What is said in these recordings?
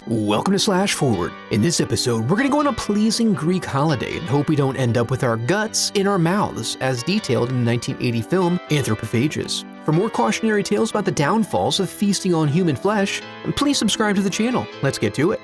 Welcome to Slash Forward. In this episode, we're going to go on a pleasing Greek holiday and hope we don't end up with our guts in our mouths, as detailed in the 1980 film Anthropophagus. For more cautionary tales about the downfalls of feasting on human flesh, please subscribe to the channel. Let's get to it.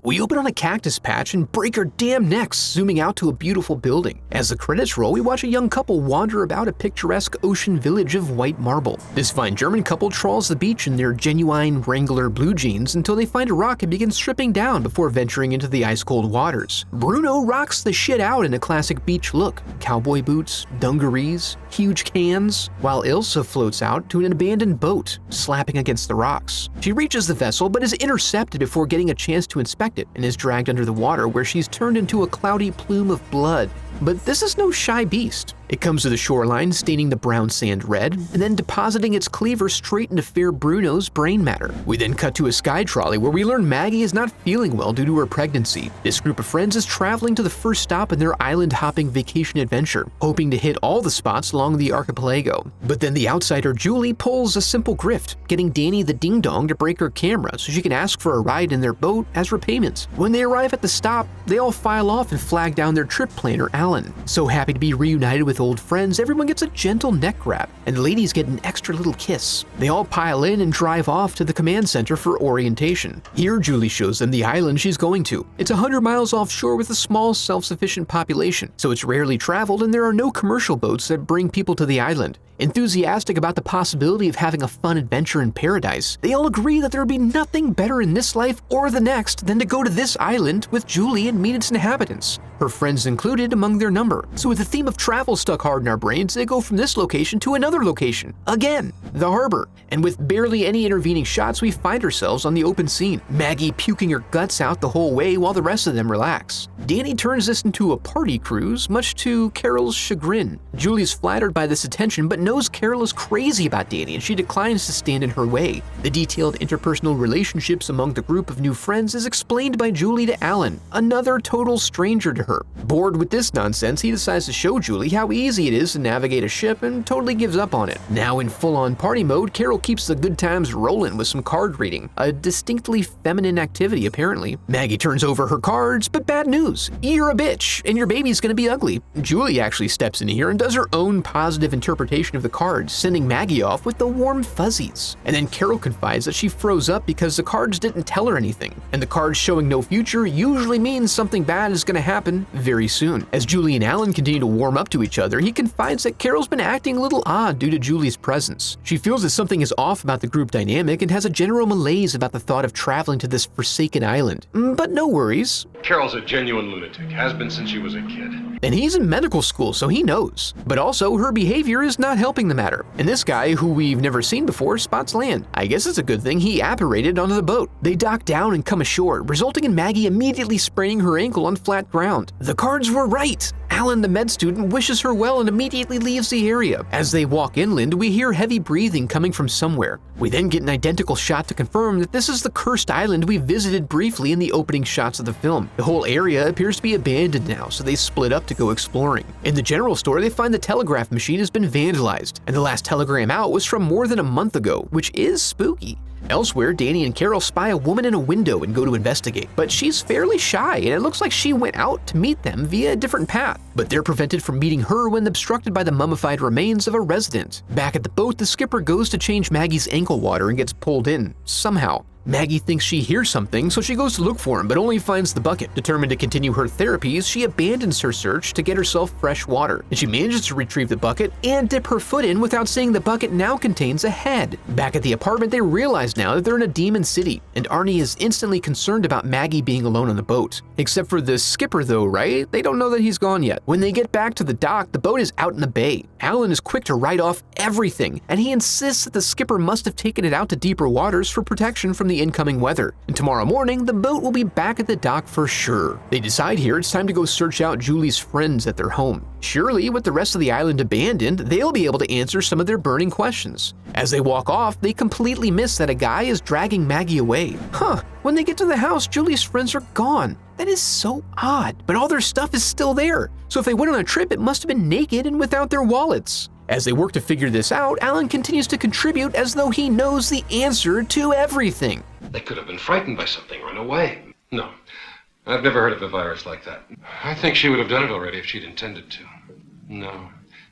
We open on a cactus patch and break our damn necks, zooming out to a beautiful building. As the credits roll, we watch a young couple wander about a picturesque ocean village of white marble. This fine German couple trawls the beach in their genuine Wrangler blue jeans until they find a rock and begin stripping down before venturing into the ice-cold waters. Bruno rocks the shit out in a classic beach look: cowboy boots, dungarees, huge cans, while Ilsa floats out to an abandoned boat, slapping against the rocks. She reaches the vessel but is intercepted before getting a chance to inspect it and is dragged under the water, where she's turned into a cloudy plume of blood. But this is no shy beast. It comes to the shoreline, staining the brown sand red, and then depositing its cleaver straight into fair Bruno's brain matter. We then cut to a sky trolley where we learn Maggie is not feeling well due to her pregnancy. This group of friends is traveling to the first stop in their island-hopping vacation adventure, hoping to hit all the spots along the archipelago. But then the outsider Julie pulls a simple grift, getting Danny the ding-dong to break her camera so she can ask for a ride in their boat as repayment. When they arrive at the stop, they all file off and flag down their trip planner, Alan. So happy to be reunited with old friends, everyone gets a gentle neck grab, and the ladies get an extra little kiss. They all pile in and drive off to the command center for orientation. Here, Julie shows them the island she's going to. It's 100 miles offshore with a small, self-sufficient population, so it's rarely traveled and there are no commercial boats that bring people to the island. Enthusiastic about the possibility of having a fun adventure in paradise, they all agree that there would be nothing better in this life or the next than to go to this island with Julie and meet its inhabitants, her friends included among their number. So with the theme of travel stuck hard in our brains, they go from this location to another location, again, the harbor. And with barely any intervening shots, we find ourselves on the open scene, Maggie puking her guts out the whole way while the rest of them relax. Danny turns this into a party cruise, much to Carol's chagrin. Julie's flattered by this attention, but knows Carol is crazy about Danny and she declines to stand in her way. The detailed interpersonal relationships among the group of new friends is explained by Julie to Alan, another total stranger to her. Bored with this nonsense, he decides to show Julie how easy it is to navigate a ship and totally gives up on it. Now in full-on party mode, Carol keeps the good times rolling with some card reading, a distinctly feminine activity apparently. Maggie turns over her cards, but bad news. You're a bitch, and your baby's gonna be ugly. Julie actually steps in here and does her own positive interpretation of the cards, sending Maggie off with the warm fuzzies. And then Carol confides that she froze up because the cards didn't tell her anything, and the cards showing no future usually means something bad is gonna happen very soon. As Julie and Alan continue to warm up to each other, he confides that Carol's been acting a little odd due to Julie's presence. She feels that something is off about the group dynamic and has a general malaise about the thought of traveling to this forsaken island. But no worries. Carol's a genuine lunatic, has been since she was a kid. And he's in medical school, so he knows. But also, her behavior is not helping the matter. And this guy, who we've never seen before, spots land. I guess it's a good thing he apparated onto the boat. They dock down and come ashore, resulting in Maggie immediately spraining her ankle on flat ground. The cards were right. Alan, the med student, wishes her well and immediately leaves the area. As they walk inland, we hear heavy breathing coming from somewhere. We then get an identical shot to confirm that this is the cursed island we visited briefly in the opening shots of the film. The whole area appears to be abandoned now, so they split up to go exploring. In the general store, they find the telegraph machine has been vandalized, and the last telegram out was from more than a month ago, which is spooky. Elsewhere, Danny and Carol spy a woman in a window and go to investigate, but she's fairly shy and it looks like she went out to meet them via a different path. But they're prevented from meeting her when obstructed by the mummified remains of a resident. Back at the boat, the skipper goes to change Maggie's ankle water and gets pulled in, somehow. Maggie thinks she hears something, so she goes to look for him, but only finds the bucket. Determined to continue her therapies, she abandons her search to get herself fresh water, and she manages to retrieve the bucket and dip her foot in without seeing the bucket now contains a head. Back at the apartment, they realize now that they're in a demon city, and Arnie is instantly concerned about Maggie being alone on the boat. Except for the skipper though, right? They don't know that he's gone yet. When they get back to the dock, the boat is out in the bay. Alan is quick to write off everything, and he insists that the skipper must have taken it out to deeper waters for protection from the incoming weather. And tomorrow morning, the boat will be back at the dock for sure. They decide here it's time to go search out Julie's friends at their home. Surely, with the rest of the island abandoned, they'll be able to answer some of their burning questions. As they walk off, they completely miss that a guy is dragging Maggie away. When they get to the house, Julie's friends are gone. That is so odd, but all their stuff is still there. So if they went on a trip, it must have been naked and without their wallets. As they work to figure this out, Alan continues to contribute as though he knows the answer to everything. They could have been frightened by something, run away. No, I've never heard of a virus like that. I think she would have done it already if she'd intended to. No,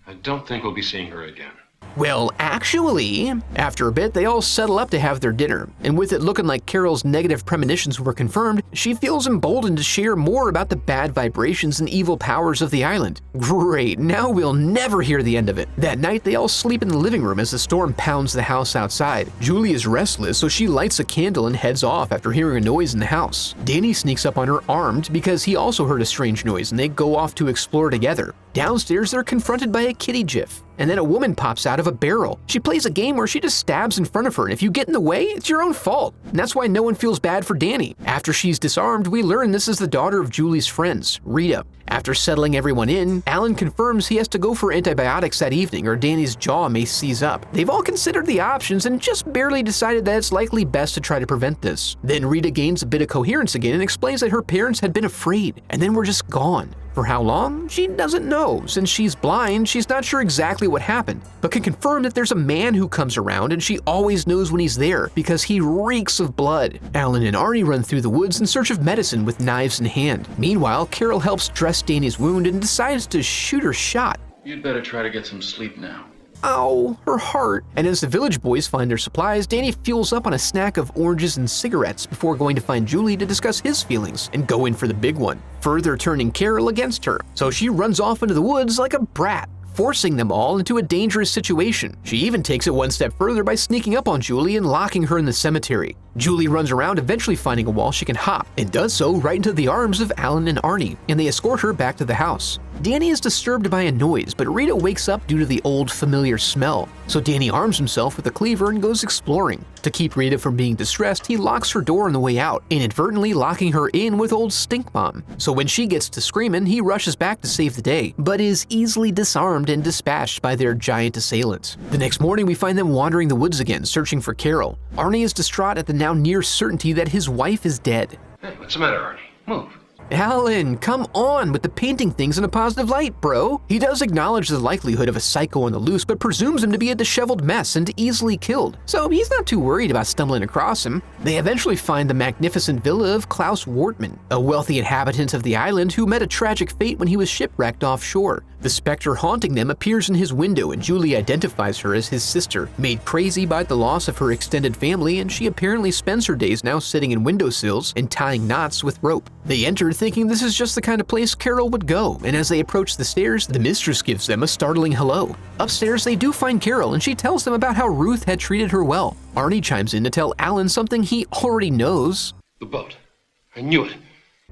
I don't think we'll be seeing her again. Well, actually, after a bit, they all settle up to have their dinner, and with it looking like Carol's negative premonitions were confirmed, she feels emboldened to share more about the bad vibrations and evil powers of the island. Great, now we'll never hear the end of it. That night, they all sleep in the living room as the storm pounds the house outside. Julie is restless, so she lights a candle and heads off after hearing a noise in the house. Danny sneaks up on her armed because he also heard a strange noise, and they go off to explore together. Downstairs, they're confronted by a kitty gif, and then a woman pops out of a barrel. She plays a game where she just stabs in front of her, and if you get in the way, it's your own fault. And that's why no one feels bad for Danny. After she's disarmed, we learn this is the daughter of Julie's friends, Rita. After settling everyone in, Alan confirms he has to go for antibiotics that evening or Danny's jaw may seize up. They've all considered the options and just barely decided that it's likely best to try to prevent this. Then Rita gains a bit of coherence again and explains that her parents had been afraid and then were just gone. For how long? She doesn't know. Since she's blind, she's not sure exactly what happened, but can confirm that there's a man who comes around and she always knows when he's there because he reeks of blood. Alan and Arnie run through the woods in search of medicine with knives in hand. Meanwhile, Carol helps dress Danny's wound and decides to shoot her shot. You'd better try to get some sleep now. Ow, her heart. And as the village boys find their supplies, Danny fuels up on a snack of oranges and cigarettes before going to find Julie to discuss his feelings and go in for the big one, further turning Carol against her. So she runs off into the woods like a brat, forcing them all into a dangerous situation. She even takes it one step further by sneaking up on Julie and locking her in the cemetery. Julie runs around, eventually finding a wall she can hop, and does so right into the arms of Alan and Arnie, and they escort her back to the house. Danny is disturbed by a noise, but Rita wakes up due to the old familiar smell. So Danny arms himself with a cleaver and goes exploring. To keep Rita from being distressed, he locks her door on the way out, inadvertently locking her in with old Stink Mom. So when she gets to screaming, he rushes back to save the day, but is easily disarmed and dispatched by their giant assailant. The next morning, we find them wandering the woods again, searching for Carol. Arnie is distraught at the now near certainty that his wife is dead. Hey, what's the matter, Arnie? Move. Alan, come on with the painting things in a positive light, bro. He does acknowledge the likelihood of a psycho on the loose, but presumes him to be a disheveled mess and easily killed. So he's not too worried about stumbling across him. They eventually find the magnificent villa of Klaus Wortman, a wealthy inhabitant of the island who met a tragic fate when he was shipwrecked offshore. The specter haunting them appears in his window, and Julie identifies her as his sister, made crazy by the loss of her extended family, and she apparently spends her days now sitting in windowsills and tying knots with rope. They enter thinking this is just the kind of place Carol would go, and as they approach the stairs, the mistress gives them a startling hello. Upstairs, they do find Carol, and she tells them about how Ruth had treated her well. Arnie chimes in to tell Alan something he already knows. The boat. I knew it.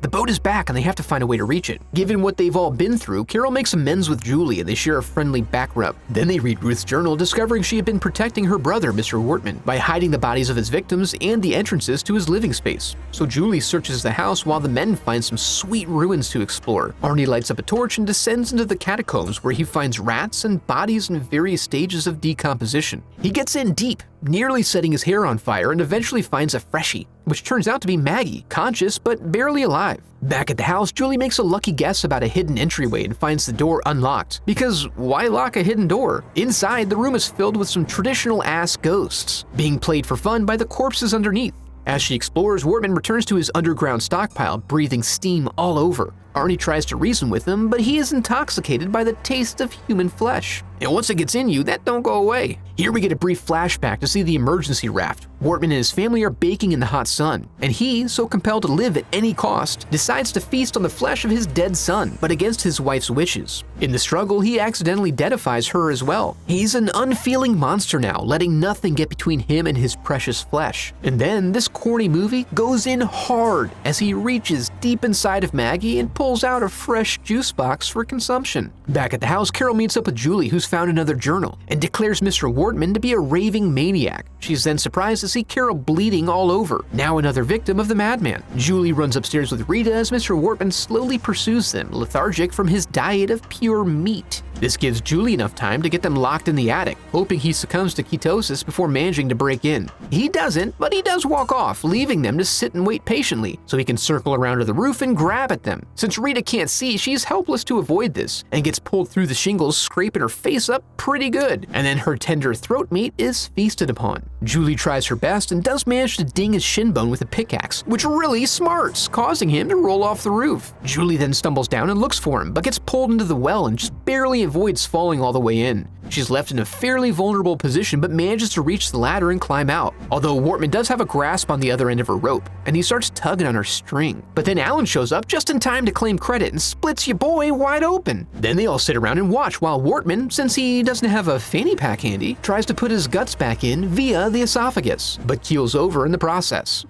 The boat is back and they have to find a way to reach it. Given what they've all been through, Carol makes amends with Julie and they share a friendly back rub. Then they read Ruth's journal, discovering she had been protecting her brother, Mr. Wortman, by hiding the bodies of his victims and the entrances to his living space. So Julie searches the house while the men find some sweet ruins to explore. Arnie lights up a torch and descends into the catacombs where he finds rats and bodies in various stages of decomposition. He gets in deep, nearly setting his hair on fire, and eventually finds a freshie, which turns out to be Maggie, conscious but barely alive. Back at the house, Julie makes a lucky guess about a hidden entryway and finds the door unlocked. Because why lock a hidden door? Inside, the room is filled with some traditional-ass ghosts, being played for fun by the corpses underneath. As she explores, Wortman returns to his underground stockpile, breathing steam all over. Arnie tries to reason with him, but he is intoxicated by the taste of human flesh. And once it gets in you, that don't go away. Here we get a brief flashback to see the emergency raft. Wortman and his family are baking in the hot sun, and he, so compelled to live at any cost, decides to feast on the flesh of his dead son, but against his wife's wishes. In the struggle, he accidentally deadifies her as well. He's an unfeeling monster now, letting nothing get between him and his precious flesh. And then this corny movie goes in hard as he reaches deep inside of Maggie and pulls out a fresh juice box for consumption. Back at the house, Carol meets up with Julie, who's found another journal, and declares Mr. Wortman to be a raving maniac. She's then surprised to see Carol bleeding all over, now another victim of the madman. Julie runs upstairs with Rita as Mr. Wortman slowly pursues them, lethargic from his diet of pure meat. This gives Julie enough time to get them locked in the attic, hoping he succumbs to ketosis before managing to break in. He doesn't, but he does walk off, leaving them to sit and wait patiently so he can circle around to the roof and grab at them. Since Rita can't see, she's helpless to avoid this and gets pulled through the shingles, scraping her face up pretty good. And then her tender throat meat is feasted upon. Julie tries her best and does manage to ding his shin bone with a pickaxe, which really smarts, causing him to roll off the roof. Julie then stumbles down and looks for him, but gets pulled into the well and just barely avoids falling all the way in. She's left in a fairly vulnerable position but manages to reach the ladder and climb out, although Wortman does have a grasp on the other end of her rope, and he starts tugging on her string. But then Alan shows up just in time to claim credit and splits your boy wide open. Then they all sit around and watch while Wortman, since he doesn't have a fanny pack handy, tries to put his guts back in via the esophagus, but keels over in the process.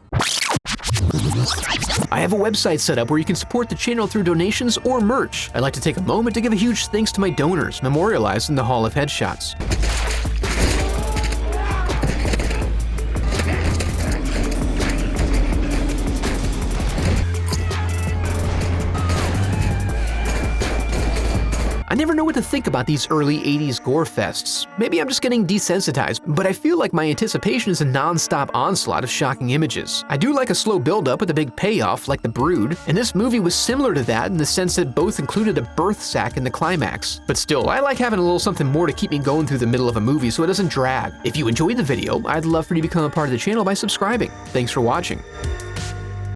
I have a website set up where you can support the channel through donations or merch. I'd like to take a moment to give a huge thanks to my donors, memorialized in the Hall of Headshots. I never know what to think about these early 80s gore fests. Maybe I'm just getting desensitized, but I feel like my anticipation is a non-stop onslaught of shocking images. I do like a slow build-up with a big payoff like The Brood, and this movie was similar to that in the sense that both included a birth sack in the climax. But still, I like having a little something more to keep me going through the middle of a movie so it doesn't drag. If you enjoyed the video, I'd love for you to become a part of the channel by subscribing. Thanks for watching.